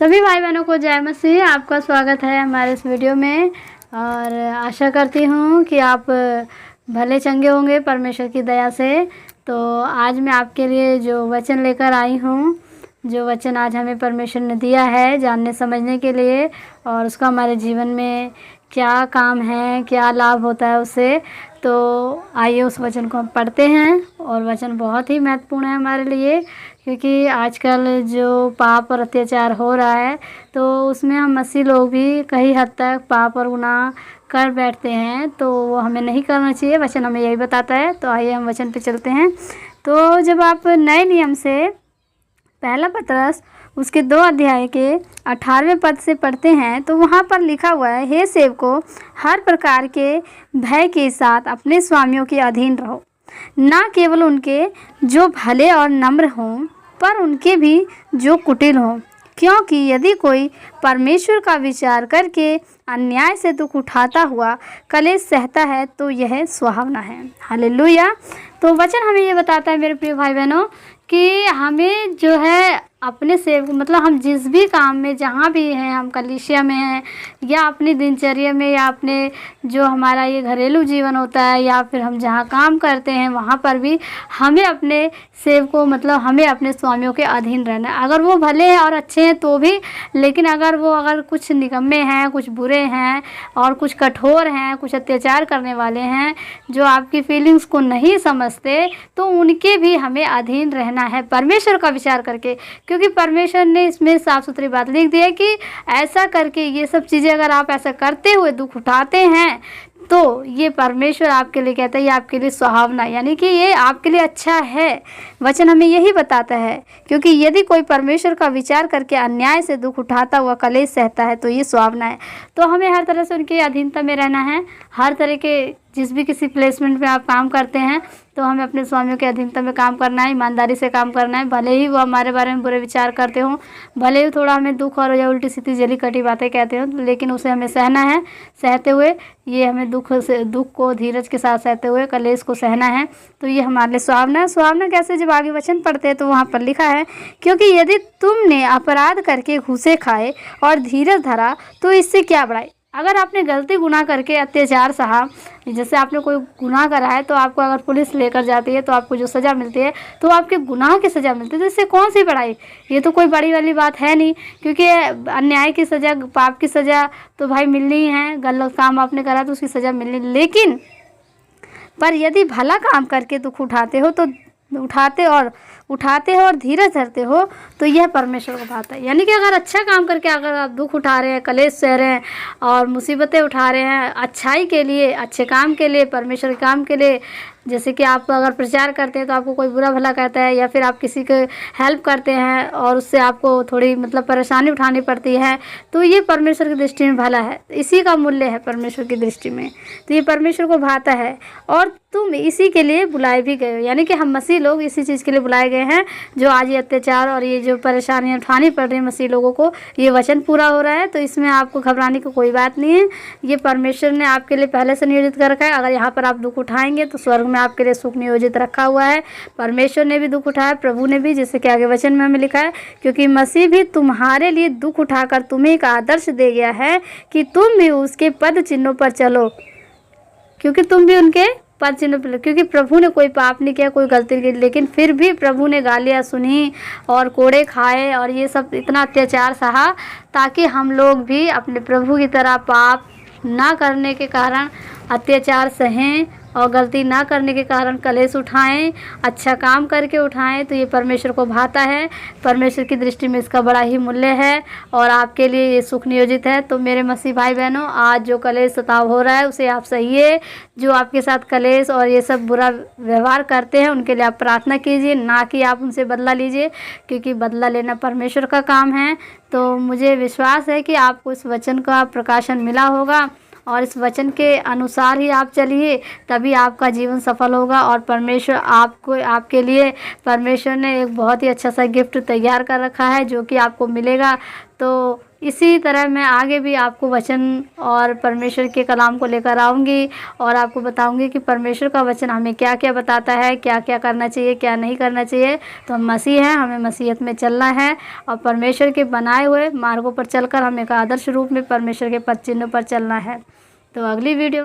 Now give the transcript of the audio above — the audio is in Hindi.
सभी भाई बहनों को जय मसीह। आपका स्वागत है हमारे इस वीडियो में और आशा करती हूँ कि आप भले चंगे होंगे परमेश्वर की दया से। तो आज मैं आपके लिए जो वचन लेकर आई हूँ, जो वचन आज हमें परमेश्वर ने दिया है जानने समझने के लिए और उसका हमारे जीवन में क्या काम है, क्या लाभ होता है उससे। तो आइए उस वचन को हम पढ़ते हैं। और वचन बहुत ही महत्वपूर्ण है हमारे लिए, क्योंकि आजकल जो पाप और अत्याचार हो रहा है तो उसमें हम मसीह लोग भी कई हद तक पाप और गुनाह कर बैठते हैं, तो वो हमें नहीं करना चाहिए। वचन हमें यही बताता है। तो आइए हम वचन पे चलते हैं। तो जब आप नए नियम से पहला पतरस उसके 2 अध्याय के 18वें पद से पढ़ते हैं तो वहाँ पर लिखा हुआ है, हे सेवको, हर प्रकार के भय के साथ अपने स्वामियों के अधीन रहो, ना केवल उनके जो भले और नम्र हों, पर उनके भी जो कुटिल हों। क्योंकि यदि कोई परमेश्वर का विचार करके अन्याय से दुख उठाता हुआ कलेश सहता है तो यह सुहावना है। हालेलुया। तो वचन हमें ये बताता है मेरे प्रिय भाई बहनों कि हमें जो है अपने सेवक मतलब हम जिस भी काम में जहाँ भी हैं, हम कलीसिया में हैं या अपनी दिनचर्या में या अपने जो हमारा ये घरेलू जीवन होता है या फिर हम जहाँ काम करते हैं वहाँ पर भी हमें अपने सेवकों मतलब हमें अपने स्वामियों के अधीन रहना है। अगर वो भले हैं और अच्छे हैं तो भी, लेकिन अगर कुछ निकम्मे हैं, कुछ बुरे हैं और कुछ कठोर हैं, कुछ अत्याचार करने वाले हैं, जो आपकी फीलिंग्स को नहीं समझते, तो उनके भी हमें अधीन रहना है परमेश्वर का विचार करके। क्योंकि परमेश्वर ने इसमें साफ सुथरी बात लिख दी है कि ऐसा करके ये सब चीज़ें अगर आप ऐसा करते हुए दुख उठाते हैं तो ये परमेश्वर आपके लिए कहता है ये आपके लिए सुहावना, यानी कि ये आपके लिए अच्छा है। वचन हमें यही बताता है। क्योंकि यदि कोई परमेश्वर का विचार करके अन्याय से दुख उठाता हुआ कलेश सहता है तो ये सुहावना है। तो हमें हर तरह से उनके अधीनता में रहना है। हर तरह के जिस भी किसी प्लेसमेंट में आप काम करते हैं तो हमें अपने स्वामियों के अधीनता में काम करना है, ईमानदारी से काम करना है। भले ही वो हमारे बारे में बुरे विचार करते हों, भले ही थोड़ा हमें दुख और या उल्टी सीधी जली कटी बातें कहते हों, लेकिन उसे हमें सहना है। सहते हुए ये हमें दुख को धीरज के साथ सहते हुए कलेश को सहना है। तो ये हमारे लिए सुहावना है। सुहावना कैसे? जब आगे वचन पढ़ते हैं तो वहाँ पर लिखा है, क्योंकि यदि तुमने अपराध करके घूसे खाए और धीरज धरा तो इससे क्या बढ़ाई। अगर आपने गलती गुनाह करके अत्याचार सहा, जैसे आपने कोई गुनाह करा है तो आपको अगर पुलिस लेकर जाती है तो आपको जो सज़ा मिलती है तो आपके गुनाह की सज़ा मिलती है, तो इससे कौन सी बड़ाई। ये तो कोई बड़ी वाली बात है नहीं, क्योंकि अन्याय की सज़ा, पाप की सज़ा तो भाई मिलनी ही है। गलत काम आपने करा तो उसकी सज़ा मिलनी, लेकिन पर यदि भला काम करके दुख उठाते हो तो उठाते हो और धीरज धरते हो तो यह परमेश्वर को भाता है। यानी कि अगर अच्छा काम करके अगर आप दुख उठा रहे हैं, कलेश सह रहे हैं और मुसीबतें उठा रहे हैं अच्छाई के लिए, अच्छे काम के लिए, परमेश्वर के काम के लिए, जैसे कि आप अगर प्रचार करते हैं तो आपको कोई बुरा भला कहता है, या फिर आप किसी के हेल्प करते हैं और उससे आपको थोड़ी मतलब परेशानी उठानी पड़ती है, तो ये परमेश्वर की दृष्टि में भला है। इसी का मूल्य है परमेश्वर की दृष्टि में। तो ये परमेश्वर को भाता है और तुम इसी के लिए बुलाए भी गए हो। यानी कि हम मसीह लोग इसी चीज़ के लिए बुलाए गए हैं। जो आज ये अत्याचार और ये जो परेशानियाँ उठानी पड़ रही हैं मसीह लोगों को, ये वचन पूरा हो रहा है। तो इसमें आपको घबराने की कोई बात नहीं है। ये परमेश्वर ने आपके लिए पहले से नियोजित कर रखा है। अगर यहाँ पर आप दुख उठाएंगे तो स्वर्ग में आपके लिए सुख नियोजित रखा हुआ है। परमेश्वर ने भी दुख उठाया, प्रभु ने भी, जैसे कि आगे वचन में हमें लिखा है, क्योंकि मसीह भी तुम्हारे लिए दुख उठाकर तुम्हें एक आदर्श दे गया है कि तुम भी उसके पद चिन्हों पर चलो। क्योंकि तुम भी उनके पद चिन्हों पर, क्योंकि प्रभु ने कोई पाप नहीं किया, कोई गलती नहीं की, लेकिन फिर भी प्रभु ने गालियाँ सुनी और कोड़े खाए और ये सब इतना अत्याचार सहा, ताकि हम लोग भी अपने प्रभु की तरह पाप ना करने के कारण अत्याचार सहें और गलती ना करने के कारण कलेश उठाएं, अच्छा काम करके उठाएं। तो ये परमेश्वर को भाता है। परमेश्वर की दृष्टि में इसका बड़ा ही मूल्य है और आपके लिए ये सुख नियोजित है। तो मेरे मसीह भाई बहनों, आज जो कलेश सताव हो रहा है उसे आप सहिए। जो आपके साथ कलेश और ये सब बुरा व्यवहार करते हैं उनके लिए आप प्रार्थना कीजिए, ना कि आप उनसे बदला लीजिए, क्योंकि बदला लेना परमेश्वर का काम है। तो मुझे विश्वास है कि आपको इस वचन का प्रकाशन मिला होगा और इस वचन के अनुसार ही आप चलिए, तभी आपका जीवन सफल होगा। और परमेश्वर आपके लिए परमेश्वर ने एक बहुत ही अच्छा सा गिफ्ट तैयार कर रखा है जो कि आपको मिलेगा। तो इसी तरह मैं आगे भी आपको वचन और परमेश्वर के कलाम को लेकर आऊँगी और आपको बताऊँगी कि परमेश्वर का वचन हमें क्या क्या बताता है, क्या क्या करना चाहिए, क्या नहीं करना चाहिए। तो हम मसीह हैं, हमें मसीहत में चलना है और परमेश्वर के बनाए हुए मार्गों पर चलकर हमें एक आदर्श रूप में परमेश्वर के पद चिन्हों पर चलना है। तो अगली वीडियो